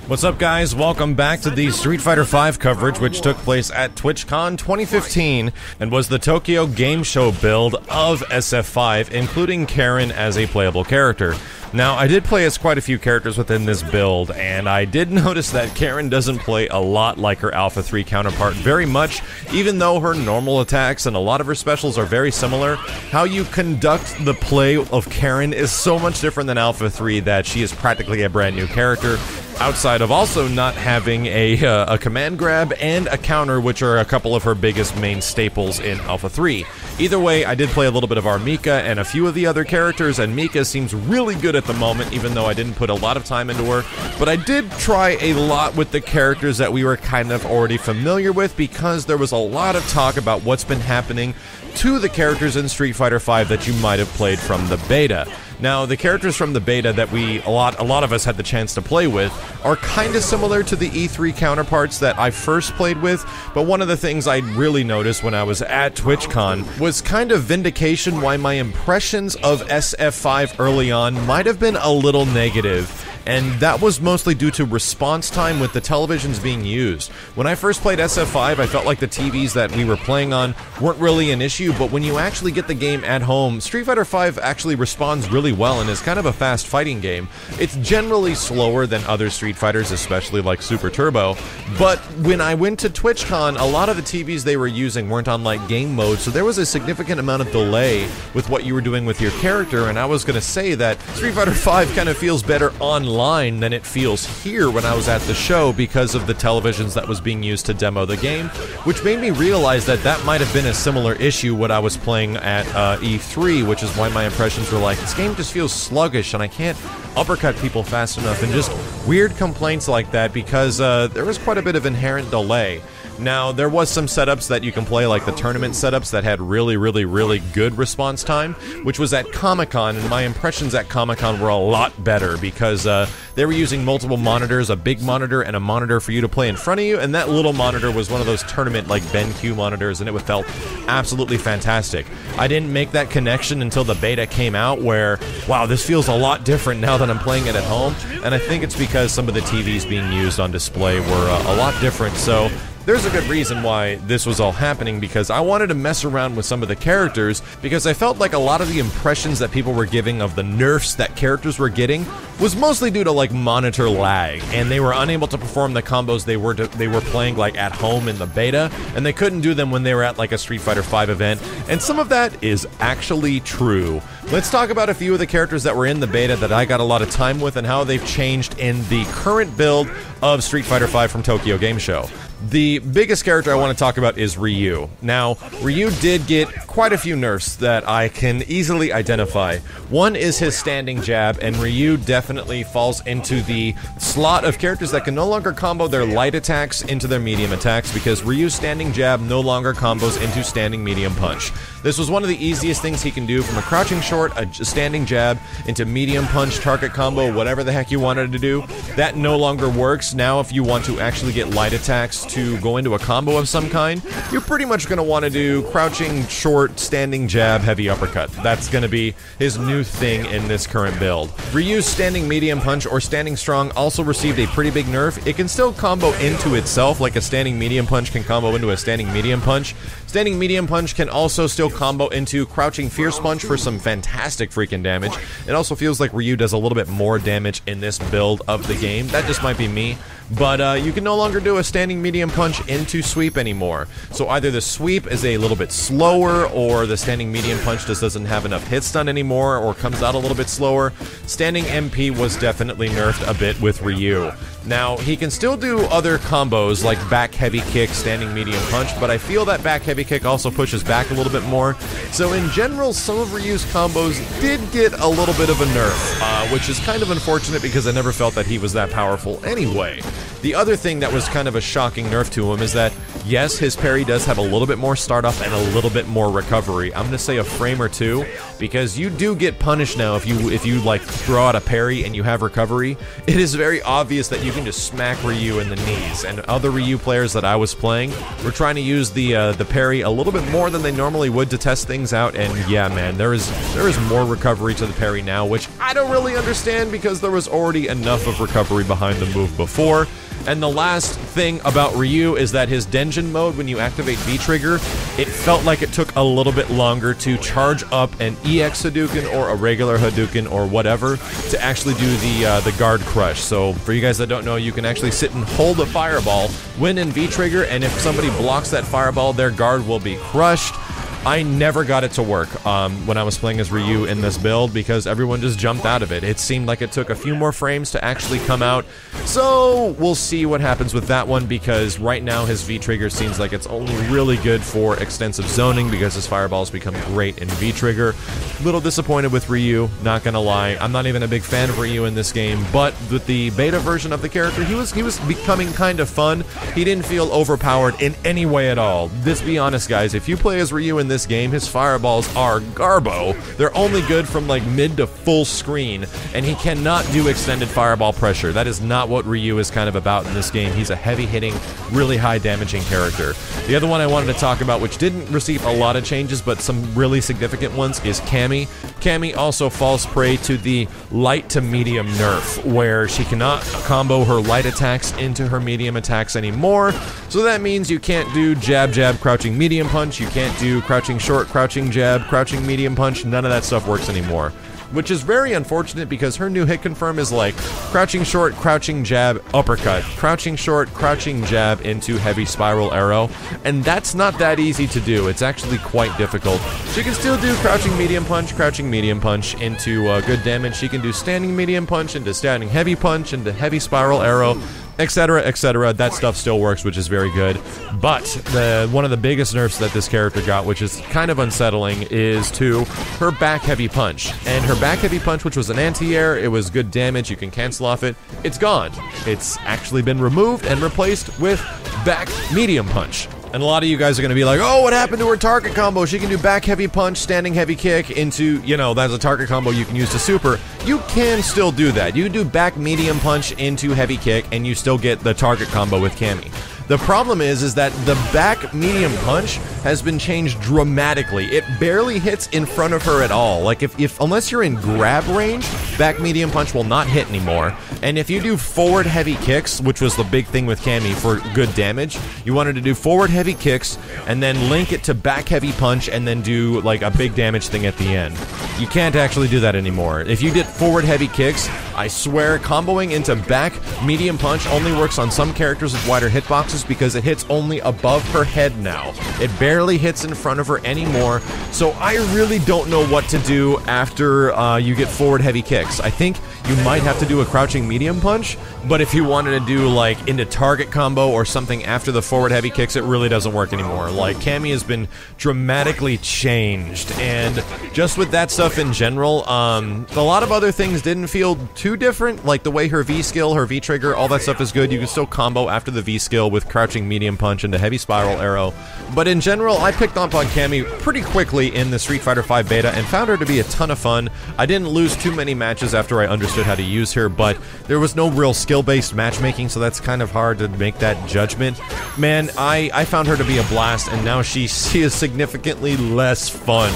What's up, guys? Welcome back to the Street Fighter V coverage, which took place at TwitchCon 2015 and was the Tokyo Game Show build of SF5, including Karen as a playable character. Now, I did play as quite a few characters within this build, and I did notice that Karen doesn't play a lot like her Alpha 3 counterpart very much, even though her normal attacks and a lot of her specials are very similar. How you conduct the play of Karen is so much different than Alpha 3 that she is practically a brand new character, outside of also not having a command grab and a counter, which are a couple of her biggest main staples in Alpha 3. Either way, I did play a little bit of our Mika and a few of the other characters, and Mika seems really good at the moment, even though I didn't put a lot of time into her. But I did try a lot with the characters that we were kind of already familiar with, because there was a lot of talk about what's been happening to the characters in Street Fighter V that you might have played from the beta. Now, the characters from the beta that a lot of us had the chance to play with are kind of similar to the E3 counterparts that I first played with, but one of the things I really noticed when I was at TwitchCon was kind of vindication why my impressions of SF5 early on might have been a little negative. And that was mostly due to response time with the televisions being used. When I first played SF5, I felt like the TVs that we were playing on weren't really an issue, but when you actually get the game at home, Street Fighter V actually responds really well and is kind of a fast fighting game. It's generally slower than other Street Fighters, especially like Super Turbo, but when I went to TwitchCon, a lot of the TVs they were using weren't on like game mode, so there was a significant amount of delay with what you were doing with your character, and I was going to say that Street Fighter V kind of feels better online than it feels here when I was at the show because of the televisions that was being used to demo the game, which made me realize that that might have been a similar issue when I was playing at E3, which is why my impressions were like, this game just feels sluggish and I can't uppercut people fast enough, and just weird complaints like that because there was quite a bit of inherent delay. Now, there was some setups that you can play, like the tournament setups, that had really good response time, which was at Comic-Con, and my impressions at Comic-Con were a lot better because they were using multiple monitors, a big monitor and a monitor for you to play in front of you, and that little monitor was one of those tournament, like, BenQ monitors, and it felt absolutely fantastic. I didn't make that connection until the beta came out, where, wow, this feels a lot different now that I'm playing it at home, and I think it's because some of the TVs being used on display were a lot different, so there's a good reason why this was all happening, because I wanted to mess around with some of the characters, because I felt like a lot of the impressions that people were giving of the nerfs that characters were getting was mostly due to like monitor lag, and they were unable to perform the combos they were playing like at home in the beta, and they couldn't do them when they were at like a Street Fighter V event, and some of that is actually true. Let's talk about a few of the characters that were in the beta that I got a lot of time with and how they've changed in the current build of Street Fighter V from Tokyo Game Show. The biggest character I want to talk about is Ryu. Now, Ryu did get quite a few nerfs that I can easily identify. One is his standing jab, and Ryu definitely falls into the slot of characters that can no longer combo their light attacks into their medium attacks, because Ryu's standing jab no longer combos into standing medium punch. This was one of the easiest things he can do, from a crouching short, a standing jab, into medium punch, target combo, whatever the heck you wanted to do. That no longer works. Now, if you want to actually get light attacks to go into a combo of some kind, you're pretty much going to want to do crouching short, standing jab, heavy uppercut. That's going to be his new thing in this current build. Ryu's standing medium punch or standing strong also received a pretty big nerf. It can still combo into itself, like a standing medium punch can combo into a standing medium punch. Standing medium punch can also still combo into crouching fierce punch for some fantastic freaking damage. It also feels like Ryu does a little bit more damage in this build of the game. That just might be me. But you can no longer do a standing medium punch into sweep anymore. So either the sweep is a little bit slower, or the standing medium punch just doesn't have enough hit stun anymore, or comes out a little bit slower. Standing MP was definitely nerfed a bit with Ryu. Now, he can still do other combos like back heavy kick, standing medium punch, but I feel that back heavy kick also pushes back a little bit more. So in general, some of Ryu's combos did get a little bit of a nerf, which is kind of unfortunate because I never felt that he was that powerful anyway. The other thing that was kind of a shocking nerf to him is that Yes, his parry does have a little bit more startup and a little bit more recovery. I'm gonna say a frame or two, because you do get punished now if you like throw out a parry and you have recovery. It is very obvious that you can just smack Ryu in the knees, and other Ryu players that I was playing were trying to use the parry a little bit more than they normally would to test things out, and yeah, man, there is more recovery to the parry now, which I don't really understand because there was already enough of recovery behind the move before. And the last thing about Ryu is that his Denjin mode, when you activate V-Trigger, it felt like it took a little bit longer to charge up an EX Hadouken or a regular Hadouken or whatever to actually do the guard crush. So for you guys that don't know, you can actually sit and hold a fireball when in V-Trigger, and if somebody blocks that fireball, their guard will be crushed. I never got it to work when I was playing as Ryu in this build because everyone just jumped out of it. It seemed like it took a few more frames to actually come out, so we'll see what happens with that one because right now his V-Trigger seems like it's only really good for extensive zoning because his fireballs become great in V-Trigger. Little disappointed with Ryu, not gonna lie. I'm not even a big fan of Ryu in this game, but with the beta version of the character, he was becoming kind of fun. He didn't feel overpowered in any way at all. Let's be honest, guys, if you play as Ryu in this game, his fireballs are garbo. They're only good from like mid to full screen, and he cannot do extended fireball pressure. That is not what Ryu is kind of about in this game. He's a heavy-hitting, really high-damaging character. The other one I wanted to talk about, which didn't receive a lot of changes, but some really significant ones, is Cammy. Cammy also falls prey to the light to medium nerf, where she cannot combo her light attacks into her medium attacks anymore. So that means you can't do jab, jab, crouching medium punch. You can't do crouching short, crouching jab, crouching medium punch. None of that stuff works anymore, which is very unfortunate because her new hit confirm is like crouching short, crouching jab, uppercut, crouching short, crouching jab into heavy spiral arrow, and that's not that easy to do. It's actually quite difficult. She can still do crouching medium punch into good damage. She can do standing medium punch into standing heavy punch into heavy spiral arrow, etc., etc. That stuff still works, which is very good. But one of the biggest nerfs that this character got, which is kind of unsettling, is to her back heavy punch. And her back heavy punch, which was an anti-air, it was good damage, you can cancel off it, it's gone. It's actually been removed and replaced with back medium punch. And a lot of you guys are going to be like, oh, what happened to her target combo? She can do back heavy punch, standing heavy kick into, you know, that's a target combo you can use to super. You can still do that. You can do back medium punch into heavy kick, and you still get the target combo with Cammy. The problem is that the back medium punch has been changed dramatically. It barely hits in front of her at all. Like unless you're in grab range, back medium punch will not hit anymore. And if you do forward heavy kicks, which was the big thing with Cammy for good damage, you wanted to do forward heavy kicks and then link it to back heavy punch and then do like a big damage thing at the end. You can't actually do that anymore. If you did forward heavy kicks, I swear comboing into back medium punch only works on some characters with wider hitboxes because it hits only above her head now. It barely hits in front of her anymore, so I really don't know what to do after you get forward heavy kicks. I think you might have to do a crouching medium punch, but if you wanted to do like into target combo or something after the forward heavy kicks, it really doesn't work anymore. Like, Cammy has been dramatically changed, and just with that stuff in general, a lot of other things didn't feel too different, like the way her V-skill, her V-trigger, all that stuff is good. You can still combo after the V-skill with crouching medium punch into heavy spiral arrow, but in general, I picked up on Cammy pretty quickly in the Street Fighter V beta and found her to be a ton of fun. I didn't lose too many matches after I understood how to use her, but there was no real skill-based matchmaking, so that's kind of hard to make that judgment. Man, I found her to be a blast, and now she is significantly less fun.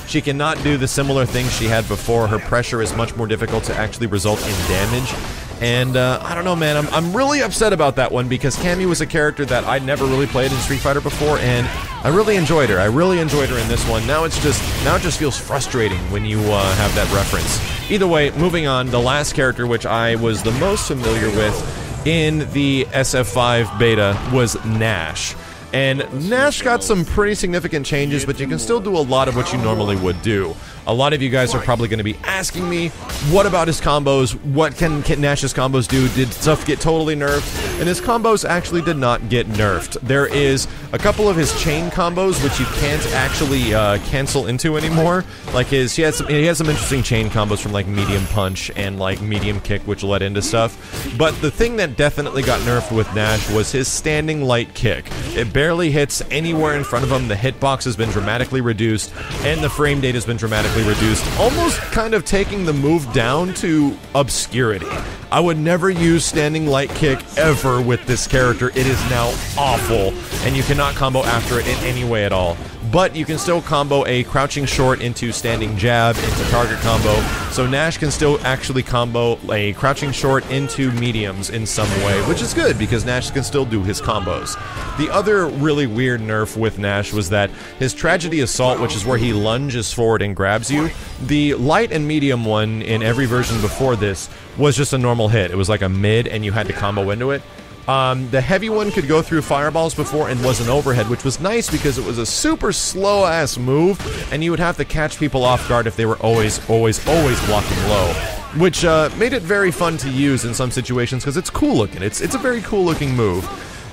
She cannot do the similar things she had before. Her pressure is much more difficult to actually result in damage. And, I don't know, man, I'm really upset about that one because Cammy was a character that I'd never really played in Street Fighter before, and I really enjoyed her. I really enjoyed her in this one. Now it just feels frustrating when you have that reference. Either way, moving on, the last character which I was the most familiar with in the SF5 beta was Nash. And Nash got some pretty significant changes, but you can still do a lot of what you normally would do. A lot of you guys are probably going to be asking me, what about his combos? What can Nash's combos do? Did stuff get totally nerfed? And his combos actually did not get nerfed. There is a couple of his chain combos which you can't actually cancel into anymore. Like he has some interesting chain combos from like medium punch and like medium kick, which led into stuff. But the thing that definitely got nerfed with Nash was his standing light kick. It barely hits anywhere in front of him. The hitbox has been dramatically reduced, and the frame rate has been dramatically reduced, almost kind of taking the move down to obscurity. I would never use standing light kick ever with this character. It is now awful, and you cannot combo after it in any way at all. But you can still combo a crouching short into standing jab into target combo, so Nash can still actually combo a crouching short into mediums in some way, which is good because Nash can still do his combos. The other really weird nerf with Nash was that his Tragedy Assault, which is where he lunges forward and grabs you, the light and medium one in every version before this was just a normal hit. It was like a mid and you had to combo into it. The heavy one could go through fireballs before and was an overhead, which was nice because it was a super slow-ass move, and you would have to catch people off guard if they were always blocking low, which made it very fun to use in some situations because it's cool looking. It's a very cool looking move.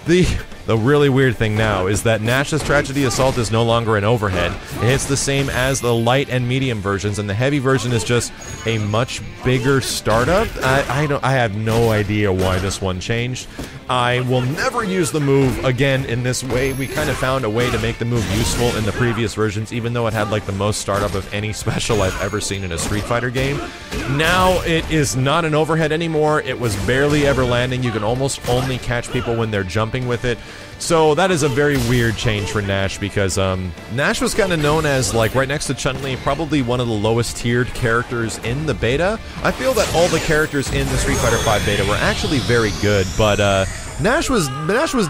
The really weird thing now is that Nash's Tragedy Assault is no longer an overhead. It hits the same as the light and medium versions, and the heavy version is just a much bigger startup. I have no idea why this one changed. I will never use the move again in this way. We kind of found a way to make the move useful in the previous versions, even though it had like the most startup of any special I've ever seen in a Street Fighter game. Now it is not an overhead anymore. It was barely ever landing. You can almost only catch people when they're jumping with it. So that is a very weird change for Nash because Nash was kind of known as, like, right next to Chun-Li, probably one of the lowest tiered characters in the beta. I feel that all the characters in the Street Fighter V beta were actually very good, but Nash was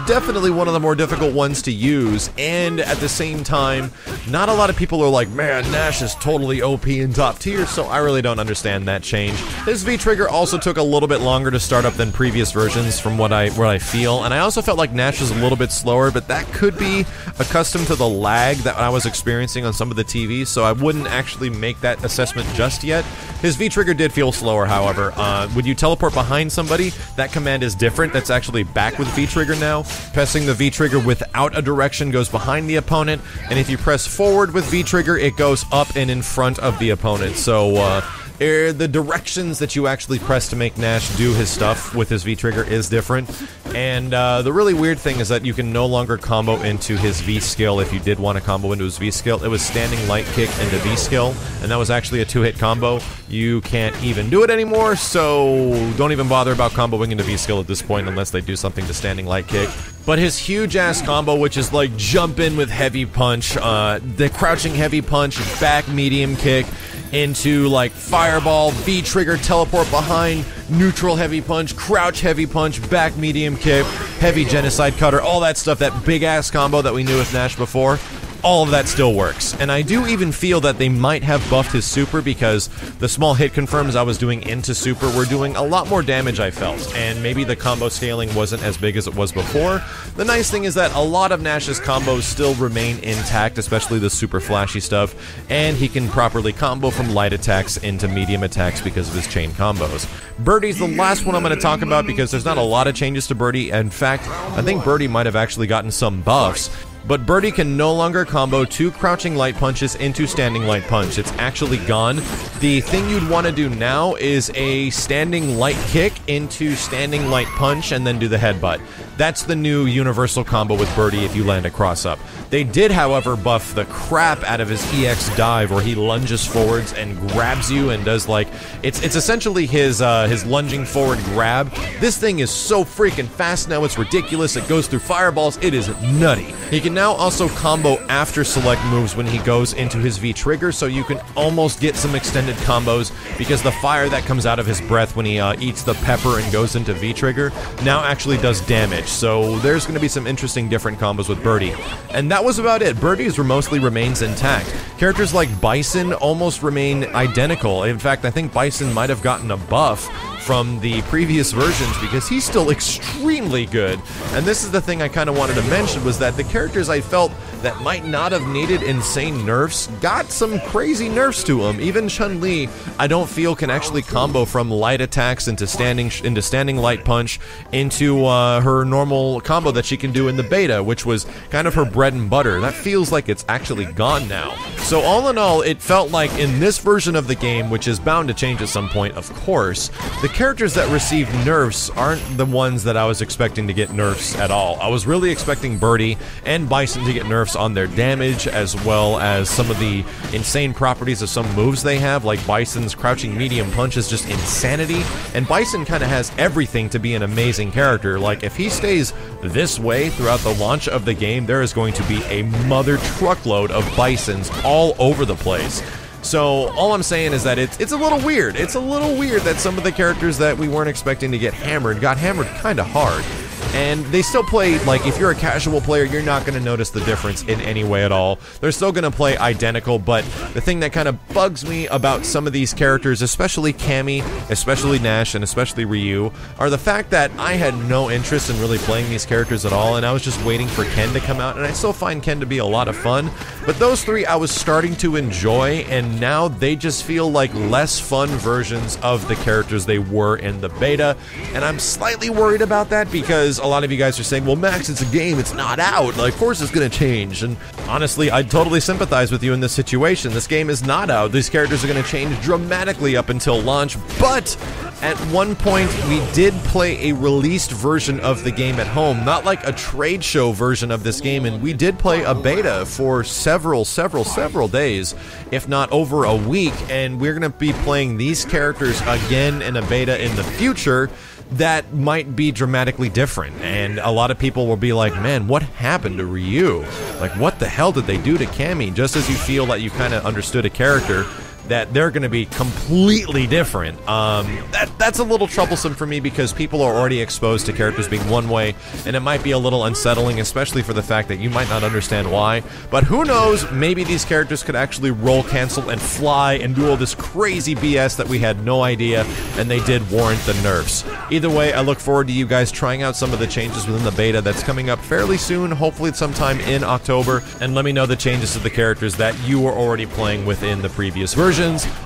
definitely one of the more difficult ones to use, and at the same time, not a lot of people are like, man, Nash is totally OP and top tier, so I really don't understand that change. His V-Trigger also took a little bit longer to start up than previous versions from what I feel, and I also felt like Nash was a little bit slower, but that could be accustomed to the lag that I was experiencing on some of the TVs, so I wouldn't actually make that assessment just yet. His V-Trigger did feel slower, however. When you teleport behind somebody, that command is different. That's actually back with V-Trigger now. Pressing the V-Trigger without a direction goes behind the opponent, and if you press forward with V-Trigger, it goes up and in front of the opponent. So, the directions that you actually press to make Nash do his stuff with his V-Trigger is different. And the really weird thing is that you can no longer combo into his V-Skill if you did want to combo into his V-Skill. It was standing light kick into V-Skill, and that was actually a 2-hit combo. You can't even do it anymore, so don't even bother about comboing into V-Skill at this point unless they do something to standing light kick. But his huge-ass combo, which is like jump in with heavy punch, the crouching heavy punch, back medium kick, into like fireball, V-trigger, teleport behind, neutral heavy punch, crouch heavy punch, back medium kick, heavy genocide cutter, all that stuff, that big-ass combo that we knew with Nash before. All of that still works, and I do even feel that they might have buffed his super because the small hit confirms I was doing into super were doing a lot more damage, I felt, and maybe the combo scaling wasn't as big as it was before. The nice thing is that a lot of Nash's combos still remain intact, especially the super flashy stuff, and he can properly combo from light attacks into medium attacks because of his chain combos. Birdie's the last one I'm going to talk about because there's not a lot of changes to Birdie. In fact, I think Birdie might have actually gotten some buffs. But Birdie can no longer combo 2 crouching light punches into standing light punch. It's actually gone. The thing you'd want to do now is a standing light kick into standing light punch and then do the headbutt. That's the new universal combo with Birdie if you land a cross-up. They did, however, buff the crap out of his EX dive where he lunges forwards and grabs you and does like... It's essentially his lunging forward grab. This thing is so freaking fast now, it's ridiculous. It goes through fireballs. It is nutty. He can now also combo after select moves when he goes into his V-trigger, so you can almost get some extended combos because the fire that comes out of his breath when he eats the pepper and goes into V-trigger now actually does damage. So there's going to be some interesting different combos with Birdie. And that was about it. Birdie's mostly remains intact. Characters like Bison almost remain identical. In fact, I think Bison might have gotten a buff from the previous versions because he's still extremely good. And this is the thing I kind of wanted to mention, was that the characters I felt that might not have needed insane nerfs got some crazy nerfs to them. Even Chun-Li, I don't feel can actually combo from light attacks into standing light punch into her normal combo that she can do in the beta, which was kind of her bread and butter. That feels like it's actually gone now. So all in all, it felt like in this version of the game, which is bound to change at some point, of course, the characters that receive nerfs aren't the ones that I was expecting to get nerfs at all. I was really expecting Birdie and Bison to get nerfs on their damage, as well as some of the insane properties of some moves they have, like Bison's crouching medium punch is just insanity, and Bison kind of has everything to be an amazing character. Like, if he stays this way throughout the launch of the game, there is going to be a mother truckload of Bisons all over the place. So all I'm saying is that it's a little weird. It's a little weird that some of the characters that we weren't expecting to get hammered got hammered kind of hard. And they still play, like, if you're a casual player, you're not going to notice the difference in any way at all. They're still going to play identical, but the thing that kind of bugs me about some of these characters, especially Cammy, especially Nash, and especially Ryu, are the fact that I had no interest in really playing these characters at all, and I was just waiting for Ken to come out, and I still find Ken to be a lot of fun. But those three I was starting to enjoy, and now they just feel like less fun versions of the characters they were in the beta, and I'm slightly worried about that because a lot of you guys are saying, well, Max, it's a game, it's not out, like, of course it's gonna change. And honestly, I totally sympathize with you in this situation. This game is not out. These characters are gonna change dramatically up until launch, but at one point we did play a released version of the game at home, not like a trade show version of this game, and we did play a beta for several days, if not over a week, and we're gonna be playing these characters again in a beta in the future that might be dramatically different. And a lot of people will be like, man, what happened to Ryu? Like, what the hell did they do to Cammy? Just as you feel that you kind of understood a character, that they're going to be completely different. That's a little troublesome for me because people are already exposed to characters being one way, and it might be a little unsettling, especially for the fact that you might not understand why. But who knows, maybe these characters could actually roll cancel and fly and do all this crazy BS that we had no idea, and they did warrant the nerfs. Either way, I look forward to you guys trying out some of the changes within the beta that's coming up fairly soon, hopefully sometime in October, and let me know the changes to the characters that you were already playing within the previous version.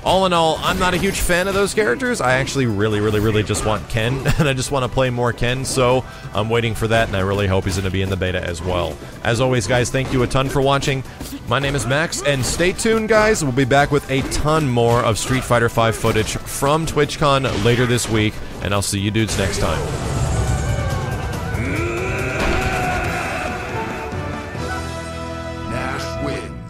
All in all, I'm not a huge fan of those characters. I actually really just want Ken, and I just want to play more Ken, so I'm waiting for that, and I really hope he's going to be in the beta as well. As always, guys, thank you a ton for watching. My name is Max, and stay tuned, guys. We'll be back with a ton more of Street Fighter V footage from TwitchCon later this week, and I'll see you dudes next time. Nash wins.